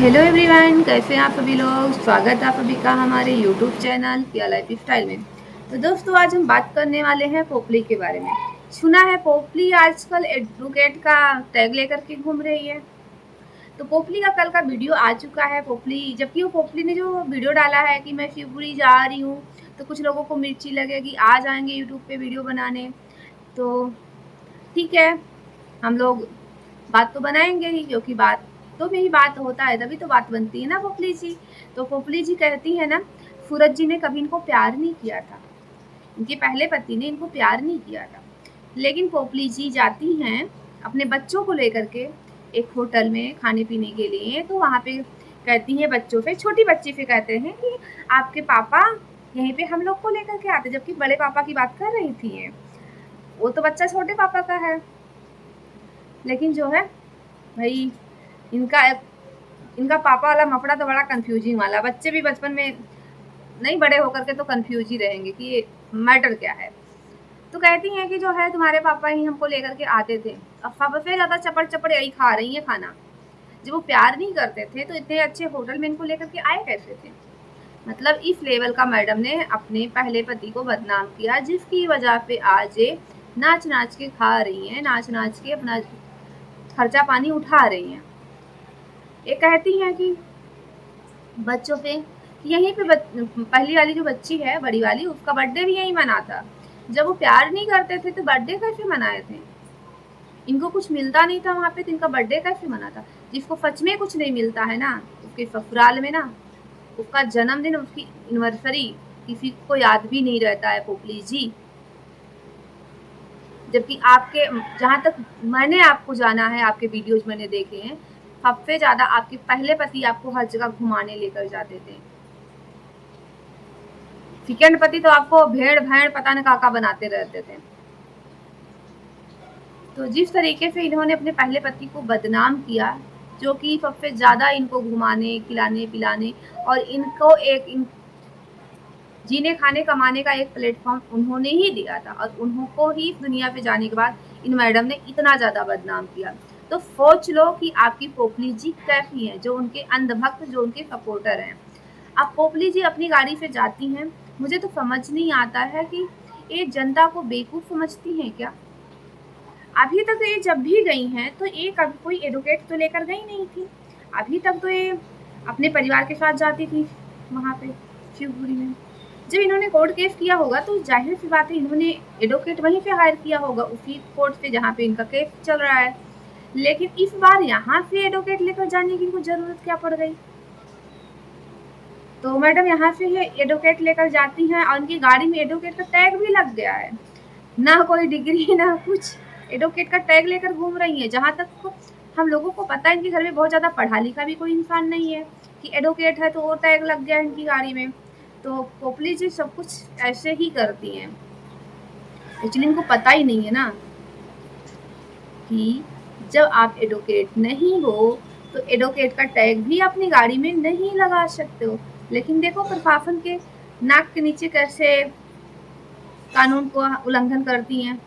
Hello everyone, कैसे हैं आप सभी लोग। स्वागत है आप सभी का हमारे यूट्यूब चैनल पिया लाइफ स्टाइल में। तो दोस्तों, आज हम बात करने वाले हैं पोपली के बारे में। सुना है पोपली आजकल एडवोकेट का टैग लेकर के घूम रही है। तो पोपली का कल का वीडियो आ चुका है। पोपली, जबकि वो पोपली ने जो वीडियो डाला है कि मैं शिवपुरी जा रही हूँ, तो कुछ लोगों को मिर्ची लगेगी, आ जाएंगे यूट्यूब पे वीडियो बनाने। तो ठीक है, हम लोग बात तो बनाएंगे ही, क्योंकि बात तो में ही बात होता है, तभी तो बात बनती है ना पोपली जी। तो पोपली जी कहती है ना, सूरज जी ने कभी इनको प्यार नहीं किया था, इनके पहले पति ने इनको प्यार नहीं किया था। लेकिन पोपली जी जाती हैं अपने बच्चों को लेकर के एक होटल में खाने पीने के लिए। तो वहाँ पे कहती हैं बच्चों से, छोटी बच्ची से कहते हैं कि आपके पापा यहीं पे हम लोग को लेकर के आते, जबकि बड़े पापा की बात कर रही थी। वो तो बच्चा छोटे पापा का है। लेकिन जो है भाई, इनका इनका पापा वाला मफड़ा तो बड़ा कंफ्यूजिंग वाला। बच्चे भी बचपन में नहीं, बड़े होकर के तो कंफ्यूज ही रहेंगे कि ये मैटर क्या है। तो कहती हैं कि जो है तुम्हारे पापा ही हमको लेकर के आते थे। अब सबसे ज़्यादा चपड़ चपड़ यही खा रही है खाना। जब वो प्यार नहीं करते थे तो इतने अच्छे होटल में इनको लेकर के आए कैसे थे। मतलब इस लेवल का मैडम ने अपने पहले पति को बदनाम किया, जिसकी वजह से आज ये नाच नाच के खा रही हैं, नाच नाच के अपना खर्चा पानी उठा रही हैं। ये कहती हैं कि बच्चों से यहीं पे पहली वाली जो बच्ची है, बड़ी वाली, उसका बर्थडे भी यहीं मना था। जब वो प्यार नहीं करते थे तो बर्थडे कैसे मनाए थे। इनको कुछ मिलता नहीं था वहाँ पे, तो इनका बर्थडे कैसे मना था। जिसको सच में कुछ नहीं मिलता है ना, उसके ससुराल में ना, उसका जन्मदिन, उसकी एनिवर्सरी किसी को याद भी नहीं रहता है पोपली जी। जबकि आपके, जहाँ तक मैंने आपको जाना है, आपके वीडियोज मैंने देखे हैं, सबसे ज्यादा आपके पहले पति आपको हर जगह घुमाने लेकर जाते थे। सेकंड पति तो आपको भेड़ भेड़ पता न काका बनाते रहते थे। तो जिस तरीके से इन्होंने अपने पहले पति को बदनाम किया, जो कि सबसे ज्यादा इनको घुमाने खिलाने पिलाने और इनको एक जीने खाने कमाने का एक प्लेटफॉर्म उन्होंने ही दिया था, और उनको ही दुनिया पे जाने के बाद इन मैडम ने इतना ज्यादा बदनाम किया। तो सोच लो कि आपकी पोपली जी कैसी है, जो उनके अंधभक्त, जो उनके सपोर्टर हैं। अब पोपली जी अपनी गाड़ी से जाती हैं। मुझे तो समझ नहीं आता है कि ये जनता को बेवकूफ़ समझती हैं क्या। अभी तक ये जब भी गई हैं तो ये कभी कोई एडवोकेट तो लेकर गई नहीं थी। अभी तक तो ये अपने परिवार के साथ जाती थी वहाँ पे शिवपुरी में। जब इन्होंने कोर्ट केस किया होगा तो जाहिर सी बात है इन्होंने एडवोकेट वहीं पे हायर किया होगा, उसी कोर्ट पे जहाँ पे इनका केस चल रहा है। लेकिन इस बार यहाँ से एडवोकेट लेकर जाने की इनको जरूरत क्या पड़ गई। तो मैडम यहाँ से ये एडवोकेट लेकर जाती हैं और उनकी गाड़ी में एडवोकेट का टैग भी लग गया है। ना कोई डिग्री ना कुछ, एडवोकेट का टैग लेकर घूम रही है। जहाँ तक हम लोगों को पता है, इनके घर में बहुत ज़्यादा पढ़ा लिखा भी कोई इंसान नहीं है कि एडवोकेट है तो वो टैग लग गया इनकी गाड़ी में। तो पोपली जी सब कुछ ऐसे ही करती हैं। एक्चुअली इनको पता ही नहीं है ना कि जब आप एडवोकेट नहीं हो तो एडवोकेट का टैग भी अपनी गाड़ी में नहीं लगा सकते हो। लेकिन देखो प्रशासन के नाक के नीचे कैसे कानून को उल्लंघन करती हैं।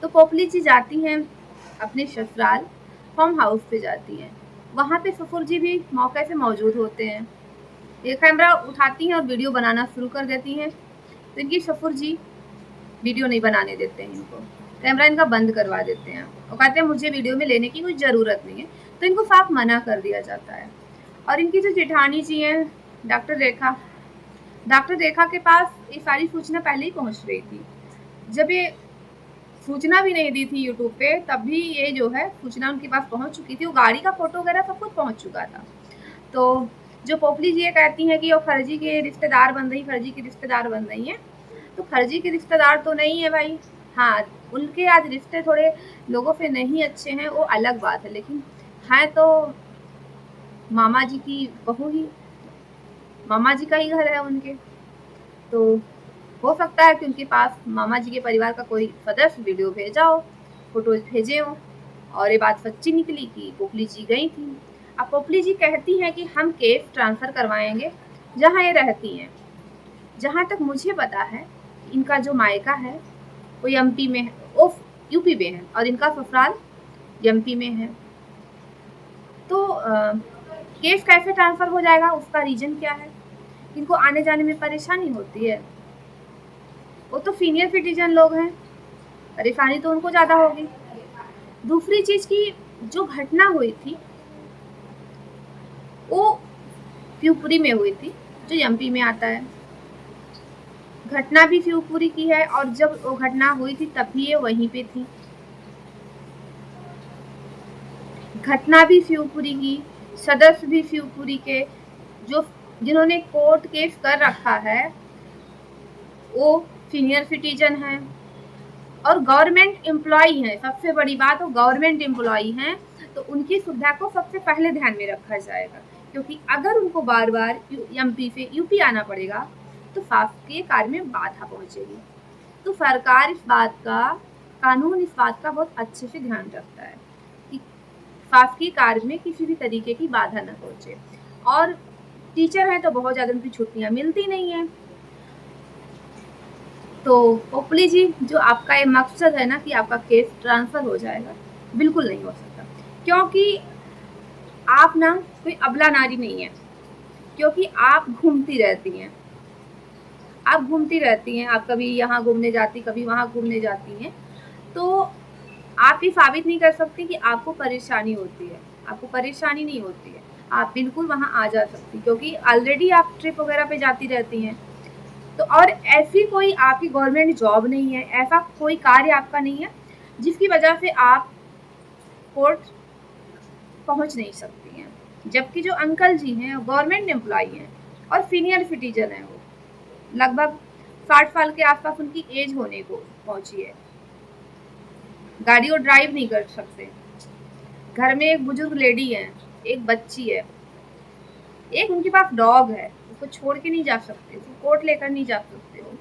तो पोपली जी जाती हैं अपने ससुराल, फार्म हाउस पे जाती हैं। वहाँ पे ससुर जी भी मौके से मौजूद होते हैं। ये कैमरा उठाती हैं और वीडियो बनाना शुरू कर देती हैं। तो इनकी ससुर जी वीडियो नहीं बनाने देते हैं इनको, कैमरा इनका बंद करवा देते हैं और कहते हैं मुझे वीडियो में लेने की कोई ज़रूरत नहीं है। तो इनको साफ मना कर दिया जाता है। और इनकी जो जेठानी जी हैं, डॉक्टर रेखा के पास ये सारी सूचना पहले ही पहुंच रही थी। जब ये सूचना भी नहीं दी थी यूट्यूब पे, तब भी ये जो है सूचना उनके पास पहुंच चुकी थी। वो गाड़ी का फोटो वगैरह सब कुछ पहुंच चुका था। तो जो पोपली जी ये कहती हैं कि वो फर्जी के रिश्तेदार बन रही, फर्जी की रिश्तेदार बन रही हैं, तो फर्जी के रिश्तेदार तो नहीं है भाई। हाँ, उनके आज रिश्ते थोड़े लोगों से नहीं अच्छे हैं, वो अलग बात है, लेकिन है तो मामा जी की बहू ही, मामा जी का ही घर है उनके। तो हो सकता है कि उनके पास मामा जी के परिवार का कोई सदस्य वीडियो भेजा हो, फोटोज भेजे हो, और ये बात सच्ची निकली कि पोपली जी गई थी। अब पोपली जी कहती हैं कि हम केस ट्रांसफ़र करवाएंगे जहाँ ये रहती हैं। जहाँ तक मुझे पता है, इनका जो मायका है वो एमपी में है, वो यूपी में है, और इनका ससुराल एमपी में है। तो केस कैसे ट्रांसफर हो जाएगा, उसका रीजन क्या है, इनको आने जाने में परेशानी होती है, वो तो सीनियर सिटीजन लोग हैं, परेशानी तो उनको ज़्यादा होगी। दूसरी चीज़ की जो घटना हुई थी वो शिवपुरी में हुई थी, जो एमपी में आता है। घटना भी शिवपुरी की है और जब वो घटना हुई थी तब भी ये वहीं पे थी। घटना भी शिवपुरी की, सदस्य भी शिवपुरी के, जो जिन्होंने कोर्ट केस कर रखा है वो सीनियर सिटीजन हैं और गवर्नमेंट एम्प्लॉई हैं। सबसे बड़ी बात, वो गवर्नमेंट एम्प्लॉई हैं, तो उनकी सुविधा को सबसे पहले ध्यान में रखा जाएगा, क्योंकि अगर उनको बार बार एमपी से यूपी आना पड़ेगा तो शासकीय कार्य में बाधा पहुंचेगी। तो सरकार इस बात का, कानून इस बात का बहुत अच्छे से ध्यान रखता है कि शासकीय कार्य में किसी भी तरीके की बाधा न पहुंचे। और टीचर हैं तो बहुत ज़्यादा उनकी छुट्टियां मिलती नहीं हैं। तो पोपली जी, जो आपका ये मकसद है ना कि आपका केस ट्रांसफ़र हो जाएगा, बिल्कुल नहीं हो सकता, क्योंकि आप ना कोई अबला नारी नहीं है, क्योंकि आप घूमती रहती हैं, आप कभी यहाँ घूमने जाती, कभी वहाँ घूमने जाती हैं, तो आप ये साबित नहीं कर सकती कि आपको परेशानी होती है। आपको परेशानी नहीं होती है, आप बिल्कुल वहाँ आ जा सकती, क्योंकि ऑलरेडी आप ट्रिप वगैरह पे जाती रहती हैं। तो और ऐसी कोई आपकी गवर्नमेंट जॉब नहीं है, ऐसा कोई कार्य आपका नहीं है जिसकी वजह से आप कोर्ट पहुंच नहीं सकती हैं। जबकि जो अंकल जी हैं गवर्नमेंट एम्प्लॉई हैं और सीनियर सिटीजन हैं, वो लगभग 60 साल के आसपास उनकी एज होने को पहुंची है, गाड़ी वो ड्राइव नहीं कर सकते, घर में एक बुजुर्ग लेडी है, एक बच्ची है, एक उनके पास डॉग है, उसको छोड़ के नहीं जा सकते, उसको कोर्ट लेकर नहीं जा सकते हो।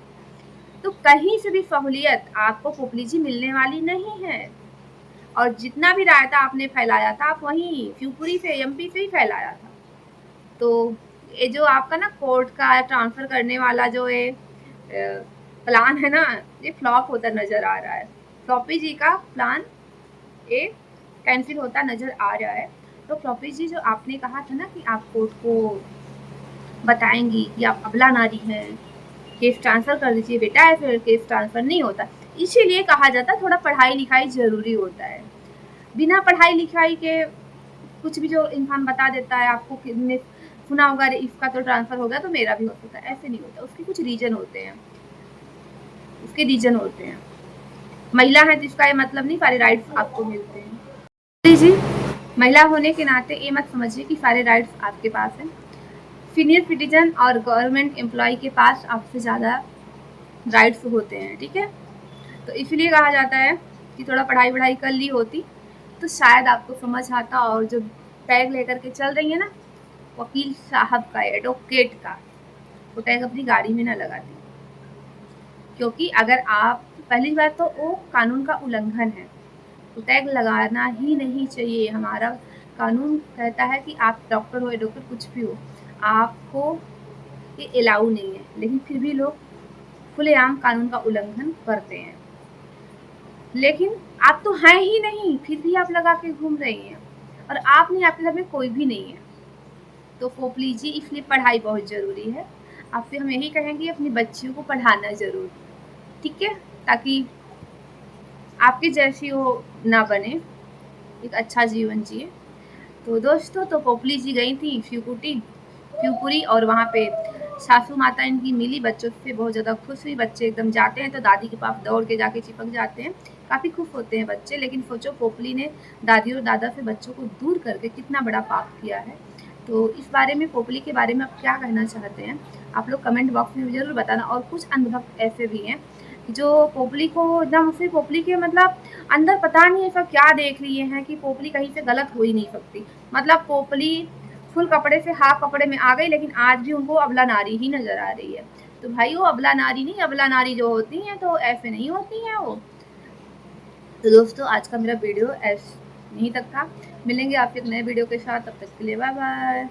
तो कहीं से भी सहूलियत आपको पोपली जी मिलने वाली नहीं है। और जितना भी रायता आपने फैलाया था, आप वहीं शिवपुरी से, एमपी से ही फैलाया था। तो ये जो आपका ना कोर्ट का ट्रांसफ़र करने वाला जो ये प्लान है ना, ये फ्लॉप होता नज़र आ रहा है। फ्लॉपी जी का प्लान ये कैंसिल होता नज़र आ रहा है। तो फ्लॉपी जी, जो आपने कहा था ना कि आप कोर्ट को बताएंगी कि आप अबला नारी हैं, केस ट्रांसफ़र कर दीजिए बेटा, है फिर केस ट्रांसफ़र नहीं होता। इसीलिए कहा जाता है थोड़ा पढ़ाई लिखाई ज़रूरी होता है। बिना पढ़ाई लिखाई के कुछ भी जो इंसान बता देता है, आपको किसने सुना होगा इसका तो ट्रांसफ़र हो गया तो मेरा भी हो सकता है, ऐसे नहीं होता। उसके कुछ रीज़न होते हैं, महिला है तो इसका ये मतलब नहीं सारे राइट्स आपको मिलते हैं। जी, महिला होने के नाते ये मत समझिए कि सारे राइट्स आपके पास हैं। सीनियर सिटीजन और गवर्नमेंट एम्प्लॉय के पास आपसे ज़्यादा राइट्स होते हैं, ठीक है। तो इसलिए कहा जाता है कि थोड़ा पढ़ाई कर ली होती तो शायद आपको समझ आता। और जो टैग लेकर के चल रही है ना वकील साहब का, एडवोकेट का, वो टैग अपनी गाड़ी में ना लगाती, क्योंकि अगर आप, पहली बात तो वो कानून का उल्लंघन है, तो टैग लगाना ही नहीं चाहिए। हमारा कानून कहता है कि आप डॉक्टर हो, एडवोकेट कुछ भी हो, आपको ये अलाउ नहीं है, लेकिन फिर भी लोग खुलेआम कानून का उल्लंघन करते हैं। लेकिन आप तो हैं ही नहीं, फिर भी आप लगा के घूम रही हैं, और आप नहीं, आपके घर में कोई भी नहीं है। तो पोपली जी, इसलिए पढ़ाई बहुत ज़रूरी है। आपसे हम यही कहेंगे अपनी बच्चियों को पढ़ाना ज़रूर, ठीक है, ताकि आपके जैसी वो ना बने, एक अच्छा जीवन जिए। तो दोस्तों, तो पोपली जी गई थी शिवपुरी, और वहाँ पे सासू माता इनकी मिली, बच्चों से बहुत ज़्यादा खुश हुई। बच्चे एकदम जाते हैं तो दादी के पास दौड़ के जाके चिपक जाते हैं, काफ़ी खुश होते हैं बच्चे। लेकिन सोचो, पोपली ने दादी और दादा से बच्चों को दूर करके कितना बड़ा पाप किया है। तो इस बारे में, पोपली के बारे में आप क्या कहना चाहते हैं, आप लोग कमेंट बॉक्स में ज़रूर बताना। और कुछ अंधभक्त ऐसे भी हैं जो पोपली को एकदम से, पोपली के मतलब अंदर पता नहीं ऐसा क्या देख लिए हैं कि पोपली कहीं से गलत हो ही नहीं सकती। मतलब पोपली फुल कपड़े से हाफ कपड़े में आ गई, लेकिन आज भी उनको अबला नारी ही नज़र आ रही है। तो भाई, वो अबला नारी नहीं, अबला नारी जो होती हैं तो ऐसे नहीं होती हैं वो। तो दोस्तों, आज का मेरा वीडियो ऐसे यहीं तक था। मिलेंगे आपसे एक नए वीडियो के साथ, तब तक के लिए बाय बाय।